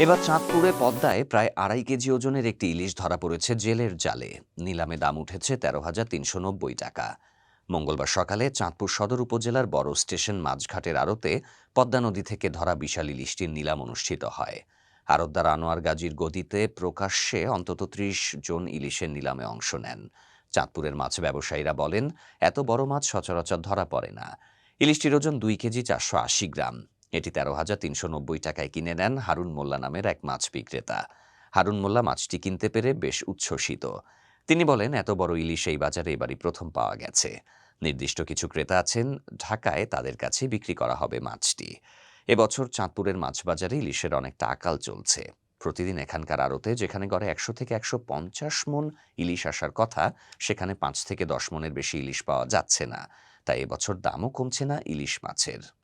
এবার চাঁদপুরে পদ্মায় প্রায় ২.৫ কেজি ওজনের একটি ইলিশ ধরা পড়েছে জেলের জালে। নিলামে দাম উঠেছে ১৩,৩৯০ টাকা। মঙ্গলবার সকালে চাঁদপুর সদর উপজেলার বড় স্টেশন মাছঘাটের আড়তে পদ্মা নদী থেকে ধরা বিশাল ইলিশটির নিলাম অনুষ্ঠিত হয়। আড়তদার আনোয়ার গাজীর গদিতে প্রকাশ্যে অন্তত ৩০ জন ইলিশের নিলামে অংশ নেন। চাঁদপুরের মাছ ব্যবসায়ীরা বলেন, এত বড় মাছ সচরাচর ধরা পড়ে না। ইলিশটির ওজন ২ কেজি ৪৮০ গ্রাম। এটি ১৩,৩৯০ টাকায় কিনে নেন হারুন মোল্লা নামের এক মাছ বিক্রেতা। হারুন মোল্লা মাছটি কিনতে পেরে বেশ উচ্ছ্বসিত। তিনি বলেন, এত বড় ইলিশ এই বাজারে এবারই প্রথম পাওয়া গেছে। নির্দিষ্ট কিছু ক্রেতা আছেন, ঢাকায় তাদের কাছে বিক্রি করা হবে মাছটি। এবছর চাঁদপুরের মাছ বাজারে ইলিশের অনেকটা আকাল চলছে। প্রতিদিন এখানকার আড়তে যেখানে গড়ে ১০০ থেকে ১৫০ মণ ইলিশ আসার কথা, সেখানে ৫ থেকে ১০ মণের বেশি ইলিশ পাওয়া যাচ্ছে না। তাই এবছর দামও কমছে না ইলিশ মাছের।